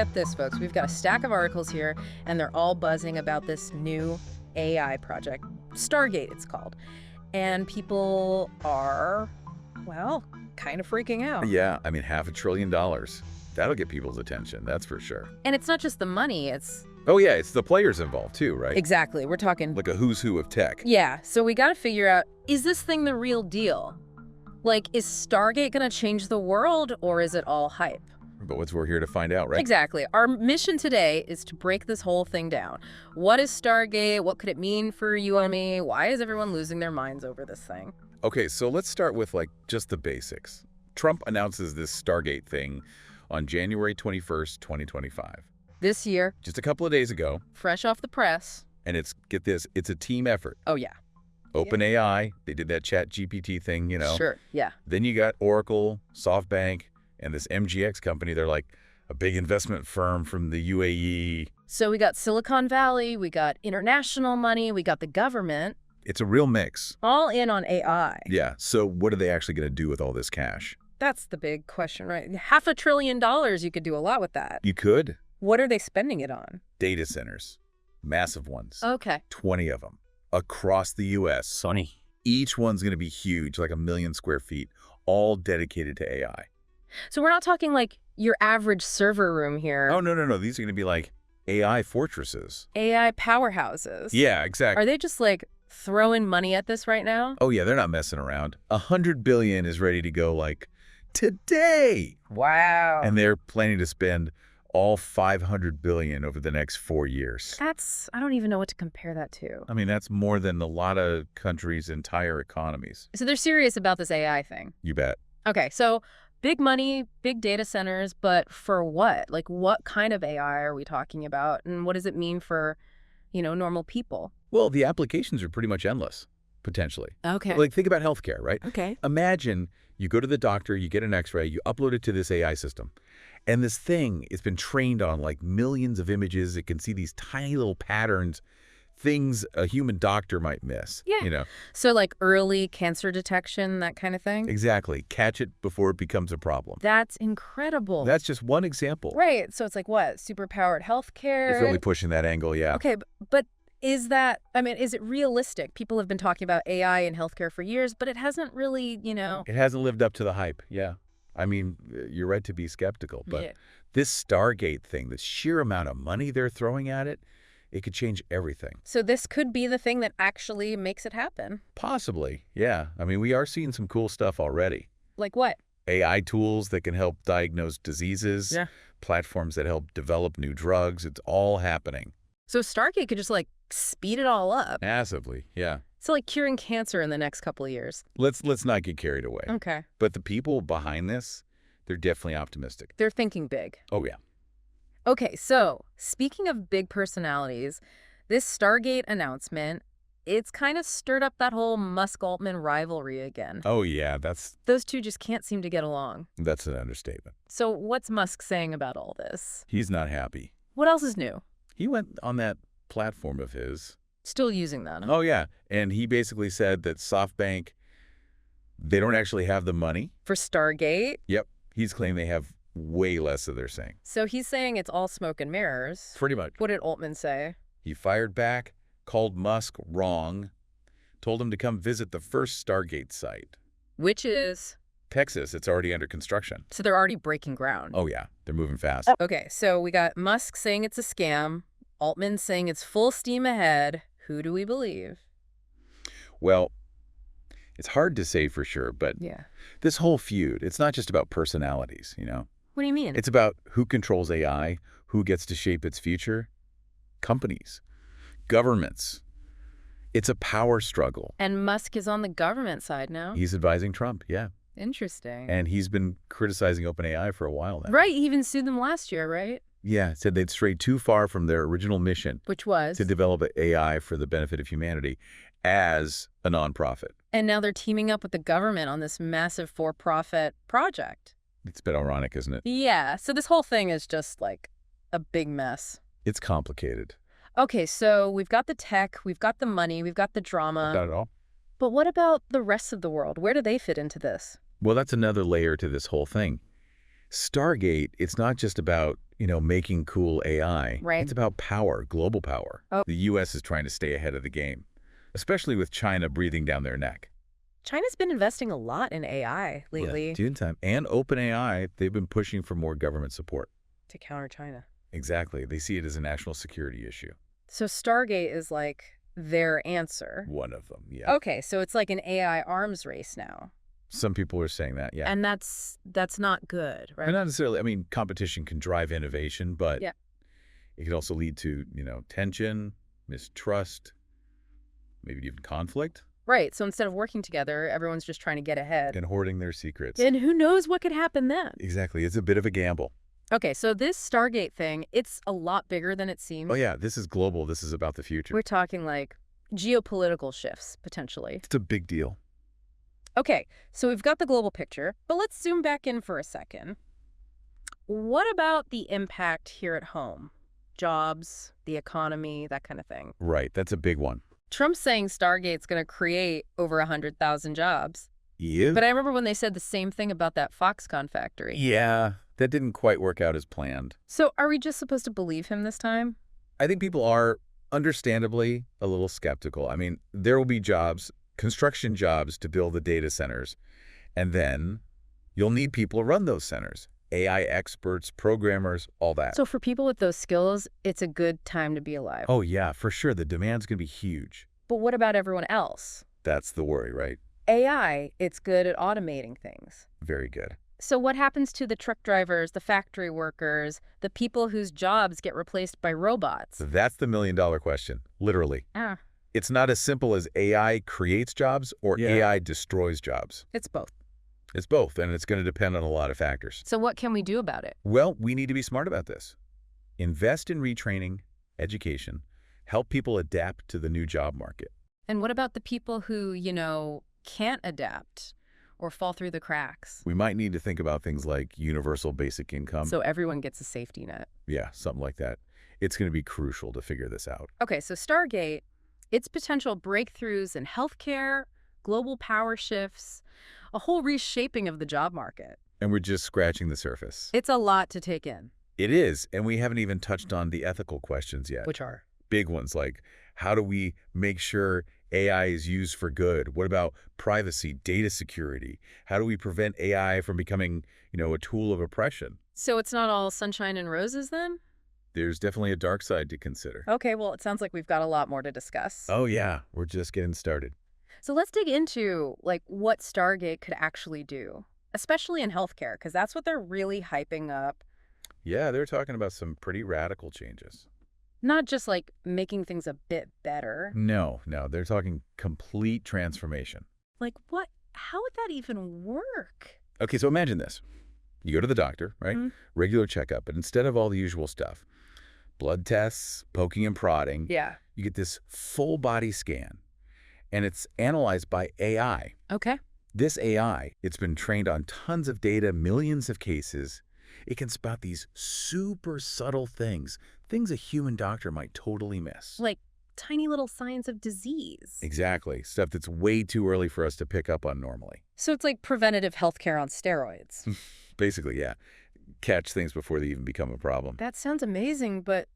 get this, folks. We've got a stack of articles here, and they're all buzzing about this new AI project. Stargate, it's called. And people are, well, kind of freaking out. Yeah, I mean, $500 billion. That'll get people's attention, that's for sure. And it's not just the money, it's... Oh yeah, it's the players involved too, right? Exactly, we're talking... Like a who's who of tech. Yeah, so we gotta figure out, is this thing the real deal? Like, is Stargate gonna change the world, or is it all hype? But we're here to find out, right? Exactly. Our mission today is to break this whole thing down. What is Stargate? What could it mean for you and me? Why is everyone losing their minds over this thing? Okay, so let's start with like just the basics. Trump announces this Stargate thing on January 21st, 2025. This year. Just a couple of days ago. Fresh off the press. And it's, get this, it's a team effort. Oh, yeah. OpenAI, they did that chat GPT thing, you know. Sure, yeah. Then you got Oracle, SoftBank, and this MGX company. They're like a big investment firm from the UAE. So we got Silicon Valley, we got international money, we got the government. It's a real mix. All in on AI. Yeah, so what are they actually going to do with all this cash? That's the big question, right? $500 billion, you could do a lot with that. You could. What are they spending it on? Data centers. Massive ones. Okay. 20 of them. Across the U.S. Sonny. Each one's going to be huge, like 1 million square feet, all dedicated to AI. So we're not talking like your average server room here. Oh, no. These are going to be like AI fortresses. AI powerhouses. Yeah, exactly. Are they just like throwing money at this right now? Oh, yeah, they're not messing around. $100 billion is ready to go like today. Wow. And they're planning to spend all $500 billion over the next 4 years. I don't even know what to compare that to. I mean, that's more than a lot of countries' entire economies. So they're serious about this AI thing. You bet. Okay, so big money, big data centers, but for what? Like, what kind of AI are we talking about? And what does it mean for, normal people? Well, the applications are pretty much endless, potentially. Okay. Like, think about healthcare, right? Okay. Imagine you go to the doctor, you get an x-ray, you upload it to this AI system. And this thing has been trained on like millions of images. It can see these tiny little patterns, things a human doctor might miss. Yeah. So like early cancer detection, that kind of thing? Exactly. Catch it before it becomes a problem. That's incredible. That's just one example. Right. So it's like what? Superpowered healthcare? It's really pushing that angle, yeah. Okay, but is it realistic? People have been talking about AI in healthcare for years, but it hasn't really, It hasn't lived up to the hype, yeah. I mean, you're right to be skeptical, but this Stargate thing, the sheer amount of money they're throwing at it, it could change everything. So this could be the thing that actually makes it happen. Possibly, yeah. I mean, we are seeing some cool stuff already. Like what? AI tools that can help diagnose diseases, platforms that help develop new drugs. It's all happening. So Stargate could just like speed it all up. Massively, yeah. So like curing cancer in the next couple of years. Let's not get carried away. Okay. But the people behind this, they're definitely optimistic. They're thinking big. Oh, yeah. Okay, so speaking of big personalities, this Stargate announcement, it's kind of stirred up that whole Musk-Altman rivalry again. Oh, yeah, Those two just can't seem to get along. that's an understatement. So what's Musk saying about all this? He's not happy. What else is new? He went on that platform of his. Still using that, huh? Oh, yeah. And he basically said that SoftBank, they don't actually have the money. For Stargate? Yep. He's claiming they have way less than they're saying. So he's saying it's all smoke and mirrors. Pretty much. What did Altman say? He fired back, called Musk wrong, told him to come visit the first Stargate site. Which is? Texas. It's already under construction. So they're already breaking ground. Oh, yeah. They're moving fast. Okay, so we got Musk saying it's a scam, Altman saying it's full steam ahead. Who do we believe? Well, it's hard to say for sure, but this whole feud, it's not just about personalities, What do you mean? It's about who controls AI, who gets to shape its future. Companies, governments. It's a power struggle. And Musk is on the government side now. He's advising Trump, yeah. Interesting. And he's been criticizing OpenAI for a while now. Right, he even sued them last year, right? Yeah, said they'd strayed too far from their original mission. Which was? To develop AI for the benefit of humanity as a nonprofit. And now they're teaming up with the government on this massive for-profit project. It's a bit ironic, isn't it? Yeah, so this whole thing is just like a big mess. It's complicated. Okay, so we've got the tech, we've got the money, we've got the drama. Not at all. But what about the rest of the world? Where do they fit into this? Well, that's another layer to this whole thing. Stargate, it's not just about, making cool AI. Right. It's about power, global power. Oh. The U.S. is trying to stay ahead of the game, especially with China breathing down their neck. China's been investing a lot in AI lately. Yeah, Dune time. And OpenAI, they've been pushing for more government support. To counter China. Exactly. They see it as a national security issue. So Stargate is like their answer. One of them, yeah. Okay, so it's like an AI arms race now. Some people are saying that, yeah. And that's not good, right? And not necessarily. I mean, competition can drive innovation, but Yeah. it can also lead to, tension, mistrust, maybe even conflict. Right, so instead of working together, everyone's just trying to get ahead. And hoarding their secrets. And who knows what could happen then? Exactly. It's a bit of a gamble. Okay, so this Stargate thing, it's a lot bigger than it seems. Oh, yeah. This is global. This is about the future. We're talking like geopolitical shifts, potentially. It's a big deal. Okay, so we've got the global picture, but let's zoom back in for a second. What about the impact here at home? Jobs, the economy, that kind of thing. Right. That's a big one. Trump's saying Stargate's going to create over 100,000 jobs. Yeah. But I remember when they said the same thing about that Foxconn factory. Yeah. That didn't quite work out as planned. So are we just supposed to believe him this time? I think people are understandably a little skeptical. I mean, there will be jobs, construction jobs to build the data centers. And then you'll need people to run those centers. AI experts, programmers, all that. So for people with those skills, it's a good time to be alive. Oh, yeah, for sure. The demand's going to be huge. But what about everyone else? That's the worry, right? AI, it's good at automating things. Very good. So what happens to the truck drivers, the factory workers, the people whose jobs get replaced by robots? That's the million-dollar question, literally. It's not as simple as AI creates jobs or AI destroys jobs. It's both. It's both, and it's going to depend on a lot of factors. So what can we do about it? Well, we need to be smart about this. Invest in retraining, education, help people adapt to the new job market. And what about the people who, can't adapt or fall through the cracks? We might need to think about things like universal basic income. So everyone gets a safety net. Yeah, something like that. It's going to be crucial to figure this out. Okay, so Stargate, its potential breakthroughs in healthcare, global power shifts, a whole reshaping of the job market. And we're just scratching the surface. It's a lot to take in. It is, and we haven't even touched on the ethical questions yet. Which are? Big ones, like how do we make sure AI is used for good? What about privacy, data security? How do we prevent AI from becoming, a tool of oppression? So it's not all sunshine and roses then? There's definitely a dark side to consider. Okay, well, it sounds like we've got a lot more to discuss. Oh, yeah. We're just getting started. So let's dig into, what Stargate could actually do, especially in healthcare, because that's what they're really hyping up. Yeah, they're talking about some pretty radical changes. Not just, making things a bit better. No. They're talking complete transformation. Like what? How would that even work? Okay, so imagine this. You go to the doctor, right? Mm-hmm. Regular checkup, but instead of all the usual stuff, blood tests, poking and prodding, Yeah. you get this full body scan. And it's analyzed by AI. Okay. This AI, it's been trained on tons of data, millions of cases. It can spot these super subtle things a human doctor might totally miss. Like tiny little signs of disease. Exactly. Stuff that's way too early for us to pick up on normally. So it's like preventative healthcare on steroids. Basically, yeah. Catch things before they even become a problem. That sounds amazing, but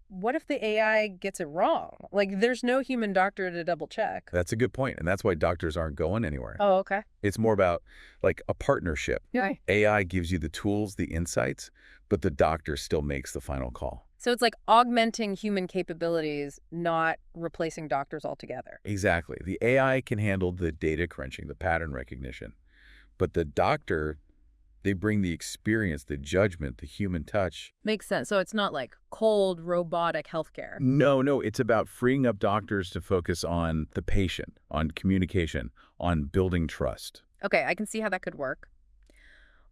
what if the AI gets it wrong? There's no human doctor to double check. That's a good point, and that's why doctors aren't going anywhere. Oh, okay. It's more about, a partnership. Yeah. AI gives you the tools, the insights, but the doctor still makes the final call. So it's like augmenting human capabilities, not replacing doctors altogether. Exactly. The AI can handle the data crunching, the pattern recognition, but the doctor, they bring the experience, the judgment, the human touch. Makes sense. So it's not like cold, robotic healthcare. No. It's about freeing up doctors to focus on the patient, on communication, on building trust. Okay, I can see how that could work.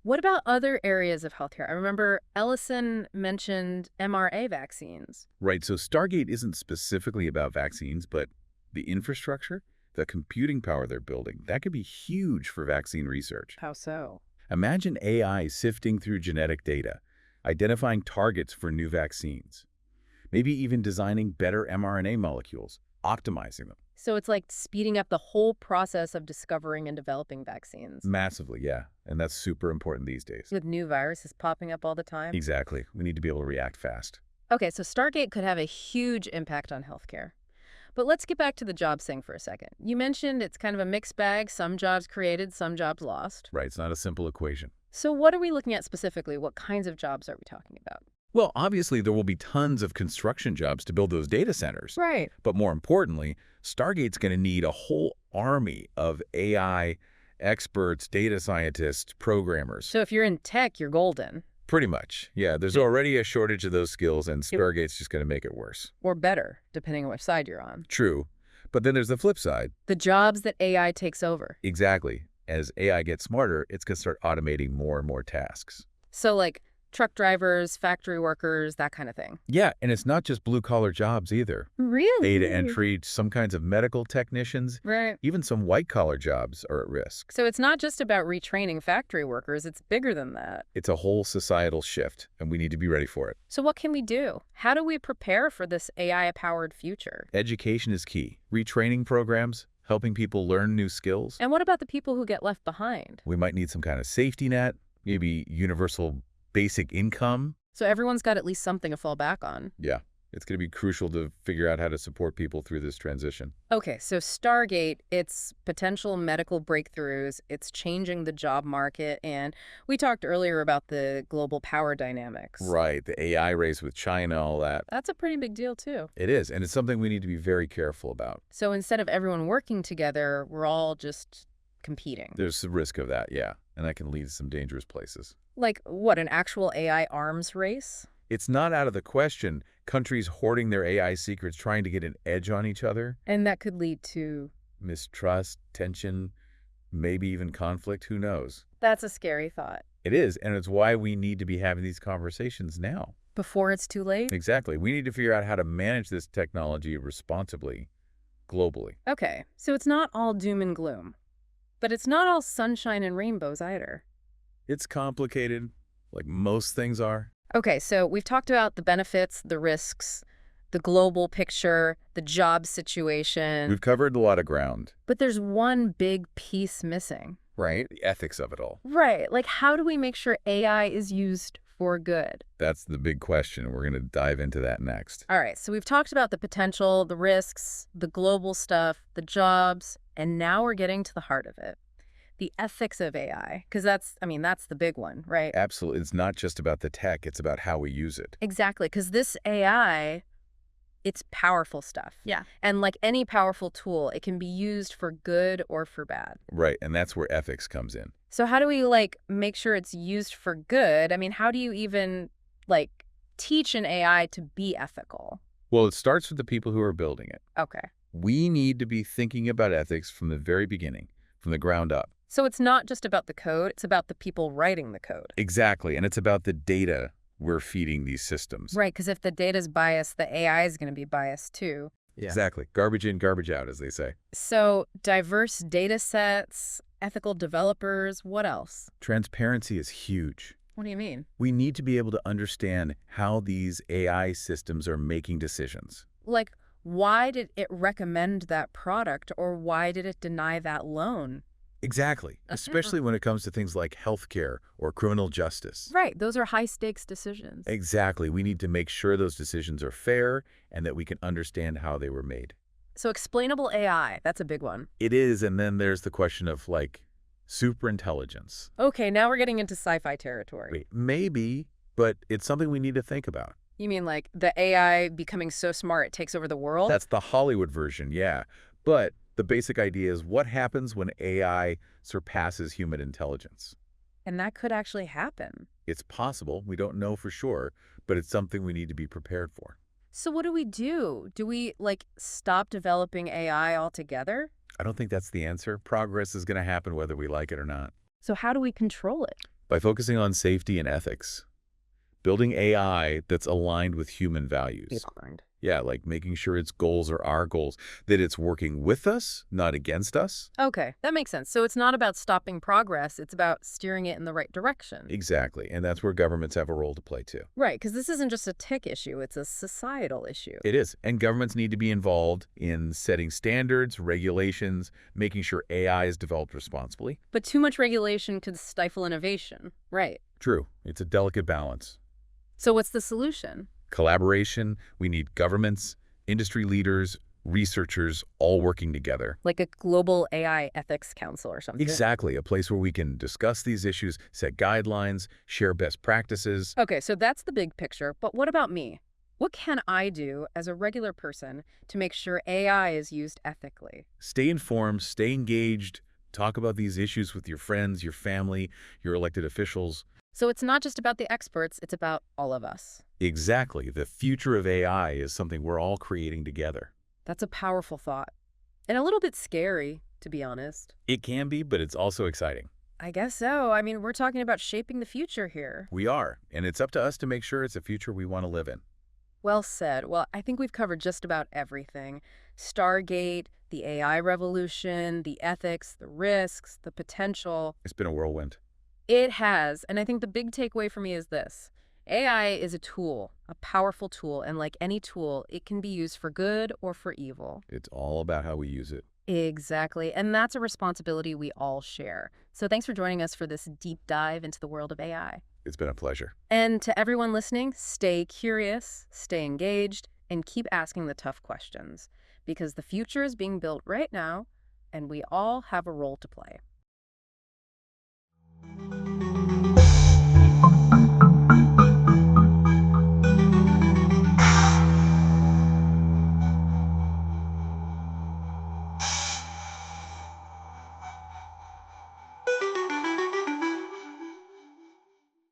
What about other areas of healthcare? I remember Ellison mentioned mRNA vaccines. Right. So Stargate isn't specifically about vaccines, but the infrastructure, the computing power they're building, that could be huge for vaccine research. How so? Imagine AI sifting through genetic data, identifying targets for new vaccines. maybe even designing better mRNA molecules, optimizing them. So it's like speeding up the whole process of discovering and developing vaccines. Massively, yeah. And that's super important these days. With new viruses popping up all the time. Exactly. We need to be able to react fast. Okay, so Stargate could have a huge impact on healthcare. But let's get back to the jobs thing for a second. You mentioned it's kind of a mixed bag, some jobs created, some jobs lost. Right, it's not a simple equation. So what are we looking at specifically? What kinds of jobs are we talking about? Well, obviously, there will be tons of construction jobs to build those data centers. Right. But more importantly, Stargate's going to need a whole army of AI experts, data scientists, programmers. So if you're in tech, you're golden. Pretty much. Yeah, there's already a shortage of those skills, and Stargate's just going to make it worse. Or better, depending on which side you're on. True. But then there's the flip side. The jobs that AI takes over. Exactly. As AI gets smarter, it's going to start automating more and more tasks. So like truck drivers, factory workers, that kind of thing. Yeah, and it's not just blue-collar jobs either. Really? Data entry, some kinds of medical technicians, Right. even some white-collar jobs are at risk. So it's not just about retraining factory workers, it's bigger than that. It's a whole societal shift, and we need to be ready for it. So what can we do? How do we prepare for this AI-powered future? Education is key. Retraining programs, helping people learn new skills. And what about the people who get left behind? We might need some kind of safety net, maybe universal basic income. So everyone's got at least something to fall back on. Yeah, it's going to be crucial to figure out how to support people through this transition. Okay, so Stargate, it's potential medical breakthroughs, it's changing the job market, and we talked earlier about the global power dynamics. Right, the AI race with China, all that. That's a pretty big deal, too. It is, and it's something we need to be very careful about. So instead of everyone working together, we're all just competing. There's a risk of that, yeah, and that can lead to some dangerous places. Like, what, an actual AI arms race? It's not out of the question countries hoarding their AI secrets, trying to get an edge on each other. And that could lead to... mistrust, tension, maybe even conflict, who knows? That's a scary thought. It is, and it's why we need to be having these conversations now. Before it's too late? Exactly. We need to figure out how to manage this technology responsibly, globally. Okay, so it's not all doom and gloom. But it's not all sunshine and rainbows either. It's complicated, like most things are. Okay, so we've talked about the benefits, the risks, the global picture, the job situation. We've covered a lot of ground. But there's one big piece missing. Right? The ethics of it all. Right. Like, how do we make sure AI is used for good? That's the big question. We're going to dive into that next. All right, so we've talked about the potential, the risks, the global stuff, the jobs, and now we're getting to the heart of it. The ethics of AI, because that's the big one, right? Absolutely. It's not just about the tech. It's about how we use it. Exactly, because this AI, it's powerful stuff. Yeah. And like any powerful tool, it can be used for good or for bad. Right, and that's where ethics comes in. So how do we, make sure it's used for good? I mean, how do you even, teach an AI to be ethical? Well, it starts with the people who are building it. Okay. We need to be thinking about ethics from the very beginning, from the ground up. So it's not just about the code, it's about the people writing the code. Exactly, and it's about the data we're feeding these systems. Right, because if the data's biased, the AI is going to be biased too. Yeah. Exactly. Garbage in, garbage out, as they say. So diverse data sets, ethical developers, what else? Transparency is huge. What do you mean? We need to be able to understand how these AI systems are making decisions. Like, why did it recommend that product, or why did it deny that loan? Exactly, especially when it comes to things like healthcare or criminal justice. Right, those are high-stakes decisions. Exactly. We need to make sure those decisions are fair and that we can understand how they were made. So explainable AI, that's a big one. It is, and then there's the question of, superintelligence. Okay, now we're getting into sci-fi territory. Wait, maybe, but it's something we need to think about. You mean like the AI becoming so smart it takes over the world? That's the Hollywood version, yeah. But the basic idea is what happens when AI surpasses human intelligence? And that could actually happen. It's possible. We don't know for sure, but it's something we need to be prepared for. So what do we do? Do we, stop developing AI altogether? I don't think that's the answer. Progress is going to happen whether we like it or not. So how do we control it? By focusing on safety and ethics. Building AI that's aligned with human values. Yeah, like making sure its goals are our goals, that it's working with us, not against us. Okay, that makes sense. So it's not about stopping progress, it's about steering it in the right direction. Exactly. And that's where governments have a role to play too. Right, because this isn't just a tech issue, it's a societal issue. It is. And governments need to be involved in setting standards, regulations, making sure AI is developed responsibly. But too much regulation could stifle innovation. Right. True. It's a delicate balance. So what's the solution? Collaboration, we need governments, industry leaders, researchers all working together. Like a global AI ethics council or something? Exactly, a place where we can discuss these issues, set guidelines, share best practices. Okay, so that's the big picture, but what about me? What can I do as a regular person to make sure AI is used ethically? Stay informed, stay engaged, talk about these issues with your friends, your family, your elected officials. So it's not just about the experts, it's about all of us. Exactly, the future of AI is something we're all creating together. That's a powerful thought. And a little bit scary, to be honest. It can be, but it's also exciting. I guess so. I mean, we're talking about shaping the future here. We are, and it's up to us to make sure it's a future we want to live in. Well said. Well, I think we've covered just about everything. Stargate, the AI revolution, the ethics, the risks, the potential. It's been a whirlwind. It has. And I think the big takeaway for me is this. AI is a tool, a powerful tool, and like any tool, it can be used for good or for evil. It's all about how we use it. Exactly. And that's a responsibility we all share. So thanks for joining us for this deep dive into the world of AI. It's been a pleasure. And to everyone listening, stay curious, stay engaged, and keep asking the tough questions. Because the future is being built right now, and we all have a role to play.